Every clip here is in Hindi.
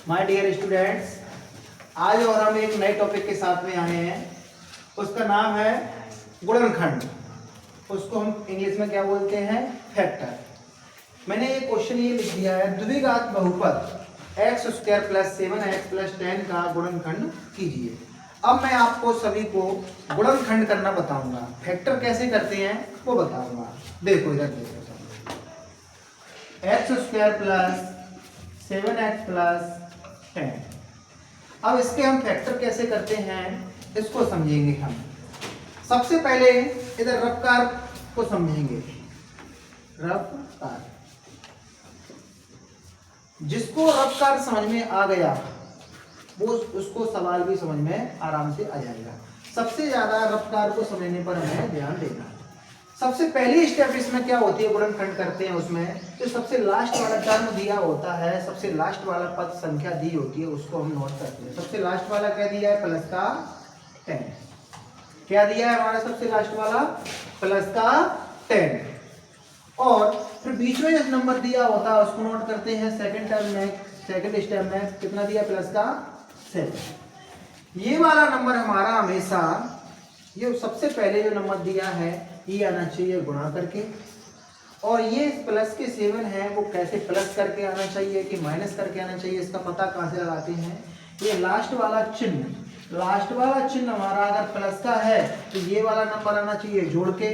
माय डियर स्टूडेंट्स, आज और हम एक नए टॉपिक के साथ में आए हैं। उसका नाम है गुणनखंड। उसको हम इंग्लिश में क्या बोलते हैं? फैक्टर। मैंने ये क्वेश्चन ये लिख दिया है, द्विघात बहुपद x square plus 7x plus 10 का गुणनखंड कीजिए। अब मैं आपको सभी को गुणनखंड करना बताऊंगा, फैक्टर कैसे करते हैं वो बताऊंगा। देखो इधर देखो, x square plus 7x plus 10। अब इसके हम फैक्टर कैसे करते हैं इसको समझेंगे हम। सबसे पहले इधर रफ्कार को समझेंगे। रफ्कार, जिसको रफ्कार समझ में आ गया वो उसको सवाल भी समझ में आराम से आ जाएगा। सबसे ज्यादा रफ्कार को समझने पर हमें ध्यान देना है। सबसे पहली स्टेप इसमें क्या होती है, गुणनखंड करते हैं उसमें जो सबसे लास्ट वाला टर्म दिया होता है, सबसे लास्ट वाला पद संख्या दी होती है उसको हम नोट करते हैं। सबसे लास्ट वाला क्या दिया है? प्लस का 10। क्या दिया है हमारा सबसे लास्ट वाला? प्लस का 10। और फिर बीच में जो नंबर दिया होता है उसको नोट करते हैं। सेकंड टर्म में, सेकंड स्टेप में कितना दिया? प्लस का 7। ये वाला नंबर हमारा हमेशा, ये सबसे पहले जो नंबर दिया है ये आना चाहिए गुणा करके, और ये प्लस के 7 है वो कैसे प्लस करके आना चाहिए कि माइनस करके आना चाहिए, इसका पता कहाँ से लगाते हैं? ये लास्ट वाला चिन्ह, लास्ट वाला चिन्ह हमारा अगर प्लस का है तो ये वाला नंबर आना चाहिए जोड़ के।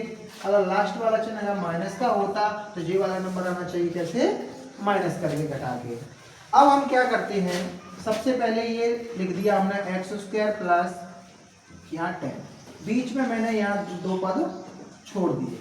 अगर लास्ट वाला चिन्ह अगर माइनस का होता तो ये वाला नंबर आना चाहिए कैसे? माइनस करके, घटा के। अब हम क्या करते हैं, सबसे पहले ये लिख दिया हमने x स्क्वायर प्लस यहाँ 10। बीच में मैंने यहाँ दो पद छोड़ दिए।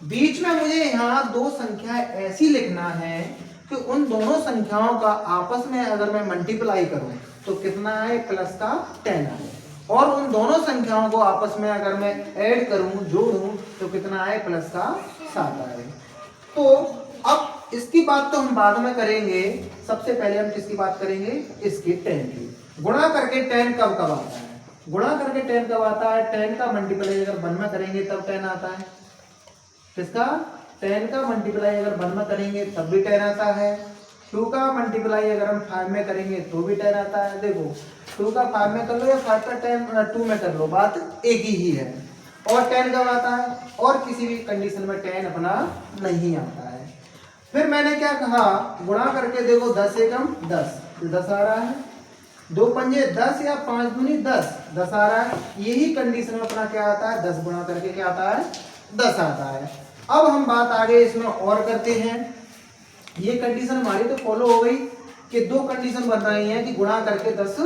बीच में मुझे यहाँ दो संख्या ऐसी लिखना है कि उन दोनों संख्याओं का आपस में अगर मैं मल्टीप्लाई करूं तो कितना आए? प्लस का 10 आए। और उन दोनों संख्याओं को आपस में अगर मैं ऐड करूं, जोड़ूं तो कितना आए? प्लस का 7 आए। तो अब इसकी बात तो हम बाद में करेंगे, सबसे पहले हम किसकी बात करेंगे? इसके 10 की। गुणा करके 10 कब कब आता है? गुणा करके 10 कब आता है? 10 का मल्टीप्लाई अगर 1 में करेंगे तब 10 आता है। किसका? 10 का मल्टीप्लाई अगर 1 में करेंगे तब भी 10 आता है। 2 का मल्टीप्लाई अगर हम 5 में करेंगे तो भी 10 आता है। देखो 2 का 5 में कर लो या 5 का 2 में कर लो, बात एक ही है। और 10 कब आता है? और किसी भी कंडीशन में 10 अपना नहीं आता है। फिर मैंने क्या कहा, गुणा करके देखो 10 एकम 10, 10 आ रहा है। 2 पंजे 10 या 5 दूनी 10, 10 आ रहा है। यही कंडीशन में अपना क्या आता है? 10 गुणा करके क्या आता है? 10 आता है। अब हम बात आगे इसमें और करते हैं। ये कंडीशन हमारी तो फॉलो हो गई कि दो कंडीशन बन रही हैं कि गुणा करके 10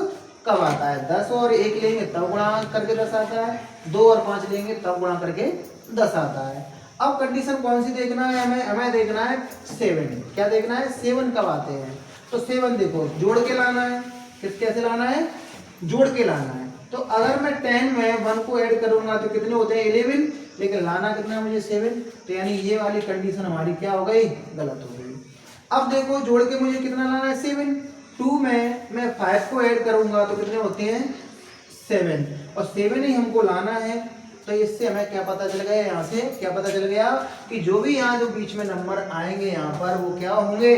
कब आता है। 10 और 1 लेंगे तब गुणा करके 10 आता है, 2 और 5 लेंगे तब गुणा करके 10 आता है। अब कंडीशन कौन सी देखना है हमें? हमें देखना है 7। क्या देखना है? 7 कब आते हैं। तो 7 देखो जोड़ के लाना है। कैसे लाना है? जोड़ के लाना है। तो अगर मैं 10 में 1 को ऐड करूंगा तो कितने होते हैं? 11, लेकिन लाना कितना है मुझे? 7। तो यानी ये वाली कंडीशन हमारी क्या हो गई? गलत हो गई। अब देखो जोड़ के मुझे कितना लाना है? 7। 2 में मैं 5 को ऐड करूंगा तो कितने होते हैं? 7, और 7 ही हमको लाना है। तो इससे हमें क्या पता चल गया? यहाँ से क्या पता चल गया कि जो भी यहाँ जो बीच में नंबर आएंगे यहाँ पर वो क्या होंगे?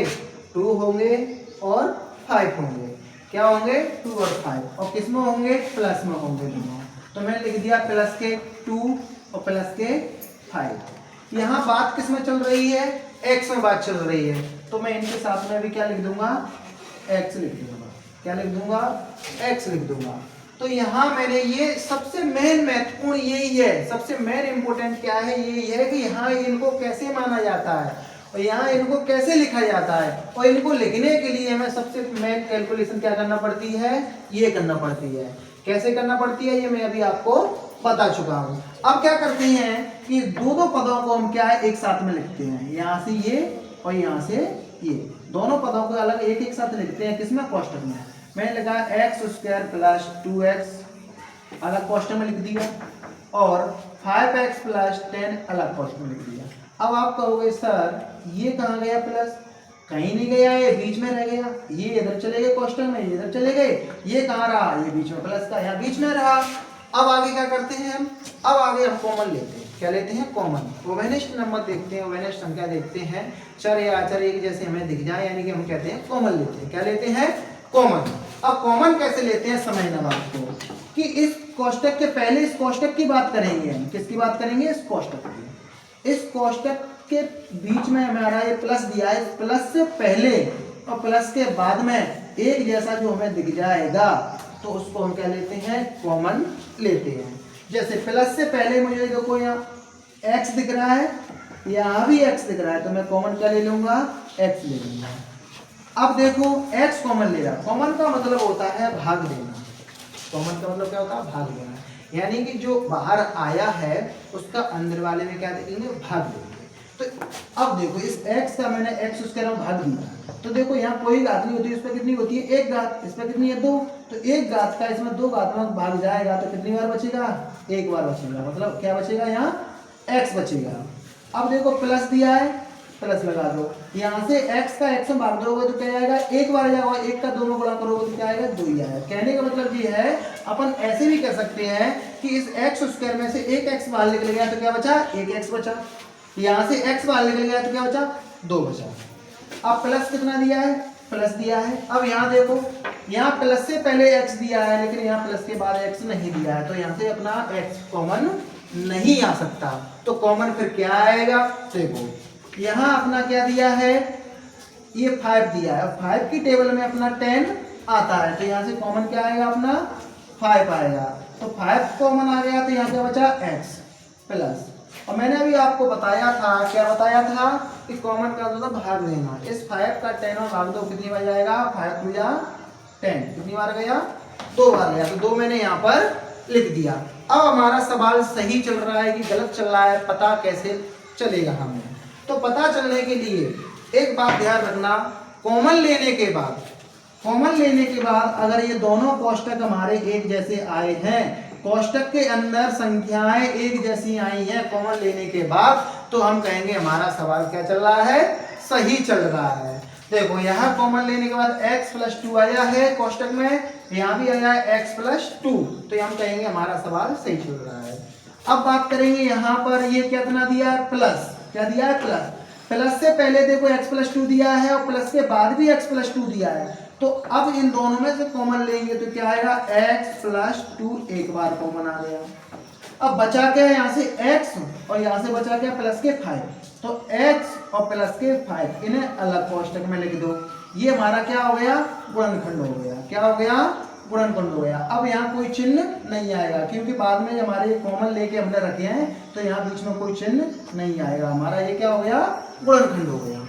2 होंगे और 5 होंगे। क्या होंगे? 2 और 5। और किस में होंगे? प्लस में होंगे दोनों। तो मैंने लिख दिया प्लस के 2 और प्लस के 5। यहाँ बात किस में चल रही है? x में बात चल रही है। तो मैं इनके साथ में भी क्या लिख दूंगा? x लिख दूंगा। क्या लिख दूंगा? x लिख दूंगा। तो यहाँ मैंने ये सबसे मेन महत्वपूर्ण यही है, सबसे मेन इंपोर्टेंट क्या है? यही है कि यहाँ इनको कैसे माना जाता है और यहाँ इनको कैसे लिखा जाता है। और इनको लिखने के लिए हमें सबसे मेन कैलकुलेशन क्या करना पड़ती है? ये करना पड़ती है। कैसे करना पड़ती है ये मैं अभी आपको बता चुका हूँ। अब क्या करते हैं कि दो पदों को हम क्या है? एक साथ में लिखते हैं। यहाँ से ये और यहाँ से ये, दोनों पदों को अलग एक साथ लिखते हैं। किसमें? कोष्टक में। मैंने लिखा x स्क्वायर प्लस 2x अलग कोष्टक में लिख दिया, और 5x प्लस 10 अलग कोष्टक में लिख दिया। अब आप कहोगे सर ये कहाँ गया प्लस? कहीं नहीं गया, ये बीच में रह गया। ये इधर चले गए कोष्टक में, ये इधर चले गए। ये कहाँ रहा? ये बीच में प्लस का, यहाँ बीच में रहा। अब आगे क्या करते हैं हम? अब आगे हम कॉमन लेते हैं। क्या लेते हैं? कॉमन। ओवेनिस्ट नंबर देखते हैं, ओवेनिस्ट संख्या देखते हैं, चर या अचर एक जैसे हमें दिख जाए, यानी कि हम कहते हैं कॉमन लेते हैं। क्या लेते हैं? कॉमन। अब कॉमन कैसे लेते हैं समझना बात को, कि इस कोष्टक के पहले इस कोष्टक की बात करेंगे हम। किसकी बात करेंगे? इस कोष्टक की। इस कोष्टक के बीच में हमारा ये प्लस दिया है, प्लस से पहले और प्लस के बाद में एक जैसा जो हमें दिख जाएगा तो उसको हम क्या लेते हैं? कॉमन लेते हैं। जैसे प्लस से पहले मुझे देखो यहाँ x दिख रहा है, यहाँ भी x दिख रहा है, तो मैं कॉमन क्या ले लूंगा? x ले लूंगा। अब देखो x कॉमन ले रहा। कॉमन का मतलब होता है भाग देना। कॉमन का मतलब क्या होता है? भाग देना। यानी कि जो बाहर आया है उसका अंदर वाले में क्या देंगे? भाग देंगे। तो अब देखो इस x का मैंने x उसके नाम भाग दिया, तो देखो यहाँ कोई घात नहीं होती, इस पर कितनी होती है? एक घात। इस पर कितनी है? 2। तो एक घात का इसमें 2 घात में भाग जाएगा तो कितनी बार बचेगा? एक बार बचेगा। मतलब क्या बचेगा? यहाँ x बचेगा। अब देखो प्लस दिया है, प्लस लगा दो, यहाँ से x का x में भाग दोगे तो क्या आएगा? एक बार जाएगा। एक का 2 में गुणा करोगे तो क्या आएगा? 2 ही आएगा। कहने का मतलब ये है, अपन ऐसे भी कह सकते हैं कि इस x स्क्वायर में से एक x बाहर निकल गया तो क्या बचा? एक x बचा। यहाँ से x बाहर निकल गया तो क्या बचा? 2 बचा। अब प्लस कितना दिया है? प्लस दिया है। अब यहाँ देखो, यहाँ प्लस से पहले x दिया है लेकिन यहाँ प्लस के बाद x नहीं दिया है, तो यहाँ से अपना x कॉमन नहीं आ सकता। तो कॉमन फिर क्या आएगा? देखो यहाँ अपना क्या दिया है? ये 5 दिया है। 5 की टेबल में अपना 10 आता है, तो यहाँ से कॉमन क्या आएगा? अपना 5 आएगा। तो 5 कॉमन आ गया, तो यहाँ क्या बचा? x plus. और मैंने अभी आपको बताया था, क्या बताया था? कि कॉमन का मतलब भाग देना। इस 5 का 10 और भाग दो, कितनी बार जाएगा? 5 2 या 10, कितनी बार गया? 2 बार गया। तो 2 मैंने यहाँ पर लिख दिया। अब हमारा सवाल सही चल रहा है कि गलत चल रहा है, पता कैसे चलेगा हमें? तो पता चलने के लिए एक बात ध्यान रखना, कॉमन लेने के बाद अगर ये दोनों कोष्टक हमारे एक जैसे आए हैं, कोष्टक के अंदर संख्याएं एक जैसी आई हैं कॉमन लेने के बाद, तो हम कहेंगे हमारा सवाल क्या चल रहा है? सही चल रहा है। देखो यहाँ कॉमन लेने के बाद x + 2 आया है कोष्टक में, यहाँ भी आया है x + 2, तो हम कहेंगे हमारा सवाल सही चल रहा है। अब बात करेंगे यहाँ पर ये कितना दिया है? प्लस। क्या दिया है? प्लस। प्लस से पहले देखो x + 2 दिया है और प्लस के बाद भी x + 2 दिया है, तो अब इन दोनों में से कॉमन लेंगे तो क्या आएगा? x + 2 एक बार कॉमन आ गया। अब बचा क्या है? यहाँ से x और यहाँ से बचा क्या? प्लस के 5, तो x और प्लस के 5 इन्हें अलग कोष्टक में लिख दो। ये हमारा क्या हो गया? गुणनखंड हो गया। क्या हो गया? गुणनखंड हो गया। अब यहाँ कोई चिन्ह नहीं आएगा क्योंकि बाद में हमारे कॉमन लेके हमने रखे हैं, तो यहाँ बीच में कोई चिन्ह नहीं आएगा। हमारा ये क्या हो गया? गुणनखंड हो गया।